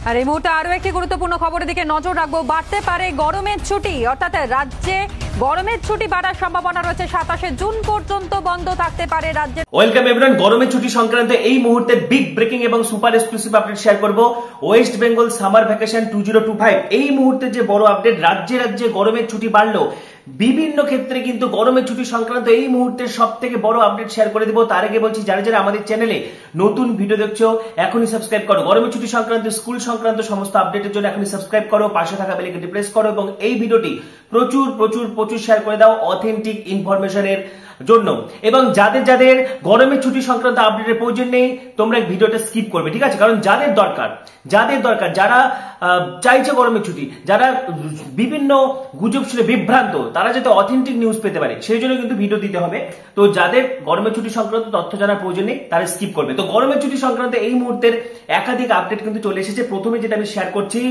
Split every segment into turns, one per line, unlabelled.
আর এই মুহূর্তে আরো একটি গুরুত্বপূর্ণ খবরের দিকে নজর রাখবো। বাড়তে পারে গরমের ছুটি, অর্থাৎ রাজ্যে গরমের ছুটি বাড়ার সম্ভাবনা রয়েছে। 27শে জুন পর্যন্ত বন্ধ থাকতে পারে রাজ্যে।
Welcome everyone. গরমের ছুটি সংক্রান্ত এই মুহূর্তে বিগ ব্রেকিং এবং সুপার এক্সক্লুসিভ আপডেট শেয়ার করব। ওয়েস্ট বেঙ্গল সামার ভ্যাকেশন 2025 এই মুহূর্তে যে বড় আপডেট, রাজ্যে রাজ্যে গরমের ছুটি বাড়লো। বিভিন্ন ক্ষেত্রে কিন্তু গরমের ছুটি সংক্রান্ত এই মুহূর্তে সব থেকে বড় আপডেট শেয়ার করে দেবো। তার আগে বলছি, যারা যারা আমাদের চ্যানেলে নতুন ভিডিও দেখছো এখনই সাবস্ক্রাইব করো। গরমের ছুটি সংক্রান্ত, স্কুল সংক্রান্ত সমস্ত আপডেটের জন্য এখনই সাবস্ক্রাইব করো, পাশে থাকা বেল আইকনটি প্রেস করো এবং এই ভিডিওটি প্রচুর প্রচুর প্রচুর শেয়ার করে দাও অথেন্টিক ইনফরমেশনের জন্য। এবং যাদের যাদের গরমের ছুটি সংক্রান্ত আপডেটের প্রয়োজন নেই, তোমরা ভিডিওটা স্কিপ করবে, ঠিক আছে? কারণ যাদের দরকার যারা চাইছে গরমের ছুটি, যারা বিভিন্ন গুজব শুনে বিভ্রান্ত, তারা যাতে অথেন্টিক নিউজ পেতে পারে সেই জন্য কিন্তু ভিডিও দিতে হবে। তো যাদের গরমের ছুটি সংক্রান্ত তথ্য জানার প্রয়োজন নেই তারা স্কিপ করবে। তো গরমের ছুটি সংক্রান্ত এই মুহূর্তের একাধিক আপডেট কিন্তু চলে এসেছে। প্রথমে যেটা আমি শেয়ার করছি,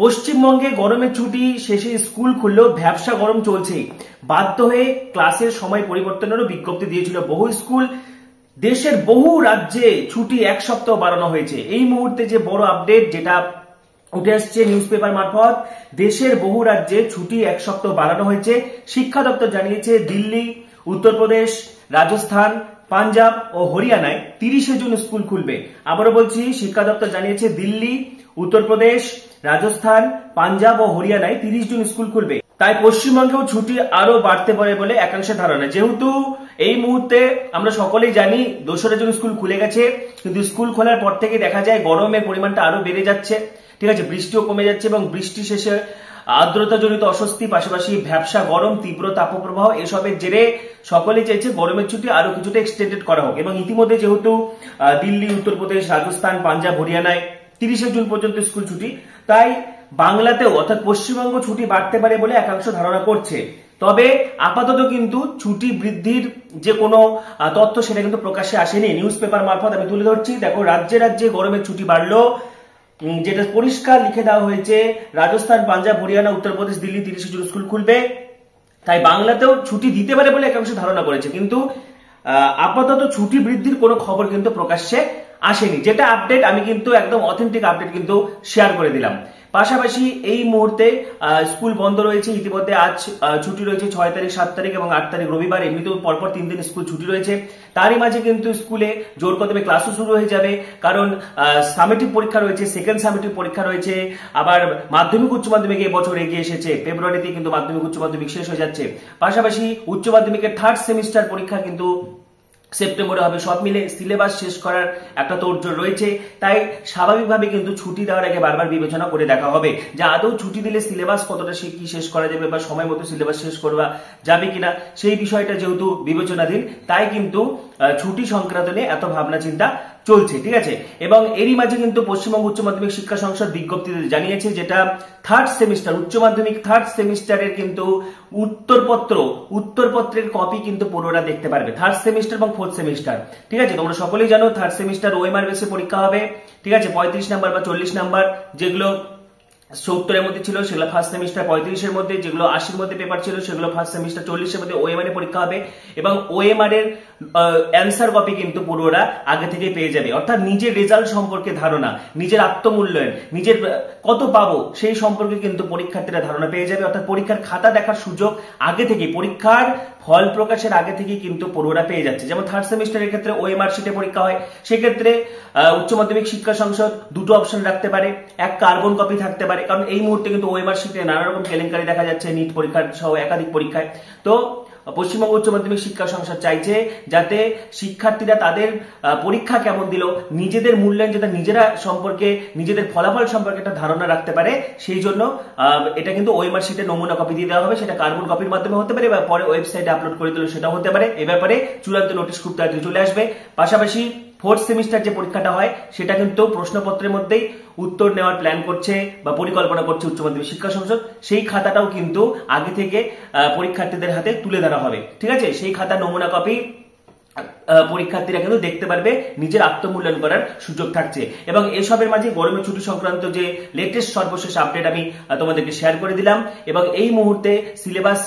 পশ্চিমবঙ্গে গরমের ছুটি শেষে স্কুল খুললেও ব্যবসা গরম চলছে। বাধ্য হয়ে ক্লাসের সময় পরিবর্তনেরও বিজ্ঞপ্তি দিয়েছিল বহু স্কুল। দেশের বহু রাজ্যে ছুটি এক সপ্তাহ বাড়ানো হয়েছে। এই মুহূর্তে যে বড় আপডেট যেটা উঠে আসছে নিউজ পেপার মারফত, দেশের বহু রাজ্যে ছুটি এক সপ্তাহ বাড়ানো হয়েছে। শিক্ষা দপ্তর জানিয়েছে দিল্লি, উত্তরপ্রদেশ, রাজস্থান, পাঞ্জাব ও হরিয়ানায় 30শে জুন স্কুল খুলবে। আবারও বলছি, শিক্ষা দপ্তর জানিয়েছে দিল্লি, উত্তরপ্রদেশ, রাজস্থান, পাঞ্জাব ও হরিয়ানায় 30 জুন স্কুল খুলবে। তাই পশ্চিমবঙ্গেও ছুটি আরো বাড়তে পারে বলে একাংশের ধারণা। যেহেতু এই মুহূর্তে আমরা সকলেই জানি 2রা জুন স্কুল খুলে গেছে, কিন্তু স্কুল খোলার পর থেকে দেখা যায় গরমের পরিমাণটা আরো বেড়ে যাচ্ছে, ঠিক আছে? বৃষ্টিও কমে যাচ্ছে এবং বৃষ্টি শেষে আর্দ্রতাজনিত অস্বস্তি, পাশাপাশি ভ্যাপসা গরম, তীব্র তাপপ্রবাহ, এসবের জেরে সকলেই চাইছে গরমের ছুটি আরো কিছুটা এক্সটেন্ডেড করা হোক। এবং ইতিমধ্যে যেহেতু দিল্লি, উত্তরপ্রদেশ, রাজস্থান, পাঞ্জাব, হরিয়ানায় 30শে জুন পর্যন্ত স্কুল ছুটি, তাই বাংলাতেও অর্থাৎ পশ্চিমবঙ্গ ছুটি বাড়তে পারে বলে একাংশ ধারণা করছে। তবে আপাতত কিন্তু ছুটি বৃদ্ধির যে কোনো তথ্য সেটা কিন্তু প্রকাশ্যে আসেনি। নিউজ পেপার মারফত আমি তুলে ধরছি। দেখো, রাজ্যে রাজ্যে গরমের ছুটি বাড়লো, যেটা পরিষ্কার লিখে দেওয়া হয়েছে রাজস্থান, পাঞ্জাব, হরিয়ানা, উত্তরপ্রদেশ, দিল্লি 30শে জুন স্কুল খুলবে। তাই বাংলাতেও ছুটি দিতে পারে বলে একাংশ ধারণা করেছে, কিন্তু আপাতত ছুটি বৃদ্ধির কোনো খবর কিন্তু প্রকাশ্যে আসেনি। যেটা আপডেট আমি কিন্তু একদম অথেন্টিক আপডেট কিন্তু শেয়ার করে দিলাম। পাশাপাশি এই মুহূর্তে স্কুল বন্ধ রয়েছে। ইতিমধ্যে আজ ছুটি রয়েছে 6 তারিখ, 7 তারিখ এবং 8 তারিখ রবিবার। এমনিতেও পরপর 3 দিন স্কুল ছুটি রয়েছে। তারই মাঝে কিন্তু স্কুলে জোর কদমে ক্লাসও শুরু হয়ে যাবে, কারণ সামেটিভ পরীক্ষা রয়েছে, সেকেন্ড সামেটিভ পরীক্ষা রয়েছে। আবার মাধ্যমিক উচ্চ মাধ্যমিক এবছর এগিয়ে এসেছে, ফেব্রুয়ারিতে কিন্তু মাধ্যমিক উচ্চ মাধ্যমিক শেষ হয়ে যাচ্ছে। পাশাপাশি উচ্চ মাধ্যমিকের 3rd সেমিস্টার পরীক্ষা কিন্তু সেপ্টেম্বরে হবে। সব মিলে সিলেবাস শেষ করার একটা তোড়জোড় রয়েছে। তাই স্বাভাবিকভাবে কিন্তু ছুটি দেওয়ার আগে বারবার বিবেচনা করে দেখা হবে যে আদৌ ছুটি দিলে সিলেবাস কতটা কি শেষ করা যাবে বা সময় মতো সিলেবাস শেষ করা যাবে কিনা, সেই বিষয়টা যেহেতু বিবেচনাধীন, তাই কিন্তু ছুটি সংক্রান্ত নিয়ে এত ভাবনা চিন্তা চলছে, ঠিক আছে? এবং এরই মাঝে কিন্তু পশ্চিমবঙ্গ উচ্চ মাধ্যমিক শিক্ষা সংসদ বিজ্ঞপ্তিতে জানিয়েছে, যেটা 3rd সেমিস্টার, উচ্চ মাধ্যমিক 3rd সেমিস্টারের কিন্তু উত্তরপত্রের কপি কিন্তু পুরোটা দেখতে পারবে। 3rd সেমিস্টার এবং 4th সেমিস্টার, ঠিক আছে? তোমরা সকলেই জানো 3rd সেমিস্টার ওএমআর বেসে পরীক্ষা হবে, ঠিক আছে? 35 নাম্বার বা 40 নাম্বার যেগুলো 70-এর মধ্যে ছিল সেগুলো 1st সেমিস্টার, 35-এর মধ্যে যেগুলো 80-এর মধ্যে পেপার ছিল সেগুলো 1st সেমিস্টার, 40-এর মধ্যে ওএমআর এর পরীক্ষা হবে। এবং ওএমআর এর অ্যান্সার কপি কিন্তু পুরোরা আগে থেকে পেয়ে যাবে। অর্থাৎ নিজের রেজাল্ট সম্পর্কে ধারণা, নিজের আত্মমূল্যায়ন, নিজের কত পাবো সেই সম্পর্কে কিন্তু পরীক্ষার্থীরা ধারণা পেয়ে যাবে। অর্থাৎ পরীক্ষার খাতা দেখার সুযোগ আগে থেকে, পরীক্ষার ফল প্রকাশের আগে থেকে কিন্তু পুরোরা পেয়ে যাচ্ছে। যেমন 3rd সেমিস্টারের ক্ষেত্রে ওএমআর শিটে পরীক্ষা হয়, সেক্ষেত্রে উচ্চ মাধ্যমিক শিক্ষা সংসদ দুটো অপশন রাখতে পারে, এক কার্বন কপি থাকতে পারে, কারণ এই মুহূর্তে কিন্তু ওএমআর শিটে নানা রকম কেলেঙ্কারি দেখা যাচ্ছে নিট পরীক্ষার সহ একাধিক পরীক্ষায়। তো পশ্চিমবঙ্গ উচ্চ মাধ্যমিক শিক্ষা সংসদ চাইছে যাতে শিক্ষার্থীরা তাদের পরীক্ষা কেমন দিল, নিজেদের মূল্যায়ন যাতে নিজেরা সম্পর্কে, নিজেদের ফলাফল সম্পর্কে একটা ধারণা রাখতে পারে, সেই জন্য এটা কিন্তু ওএমআর শিটে নমুনা কপি দিয়ে দেওয়া হবে। সেটা কার্বন কপির মাধ্যমে হতে পারে বা পরে ওয়েবসাইটে আপলোড করে দিলে সেটা হতে পারে। এ ব্যাপারে চূড়ান্ত নোটিশ খুব তাড়াতাড়ি চলে আসবে। পাশাপাশি 4th সেমিস্টার যে পরীক্ষাটা হয় সেটা কিন্তু প্রশ্নপত্রের মধ্যেই উত্তর নেওয়ার প্ল্যান করছে বা পরিকল্পনা করছে উচ্চ মাধ্যমিক শিক্ষা সংসদ। সেই খাতাটাও কিন্তু আগে থেকে পরীক্ষার্থীদের হাতে তুলে ধরা হবে, ঠিক আছে? সেই খাতা নমুনা কপি পরীক্ষার্থীরা কিন্তু দেখতে পারবে, নিজের আত্মমূল্যায়ন করার সুযোগ থাকছে। এবং এসবের মাঝে গরমের ছুটি সংক্রান্ত যে লেটেস্ট সর্বশেষ আপডেট আমি তোমাদেরকে শেয়ার করে দিলাম। এবং এই মুহূর্তে সিলেবাস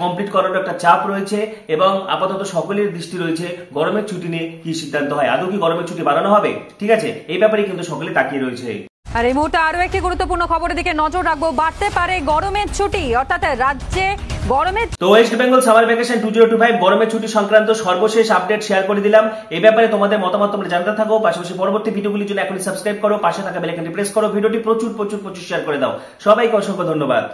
কমপ্লিট করার একটা চাপ রয়েছে এবং আপাতত সকলের দৃষ্টি রয়েছে গরমের ছুটি নিয়ে কি সিদ্ধান্ত হয়, আদৌ কি গরমের ছুটি বাড়ানো হবে, ঠিক আছে? এই ব্যাপারে কিন্তু সকলে তাকিয়ে রয়েছে।
আর এই মুহূর্তে আরো একটি গুরুত্বপূর্ণ খবরের দিকে নজর রাখবো। বাড়তে পারে গরমের ছুটি, অর্থাৎ রাজ্যে গরমের
তো ওয়েস্ট বেঙ্গল সামার ভ্যাকেশন 2025 গরমের ছুটি সংক্রান্ত সর্বশেষ আপডেট শেয়ার করে দিলাম। এই ব্যাপারে তোমাদের মতামত তোমরা জানতে থাকো, পাশাপাশি পরবর্তী ভিডিওগুলির জন্য এখনই সাবস্ক্রাইব করো, পাশে থাকা বেল আইকনটি প্রেস করো, ভিডিওটি প্রচুর শেয়ার করে দাও। সবাইকে অসংখ্য ধন্যবাদ।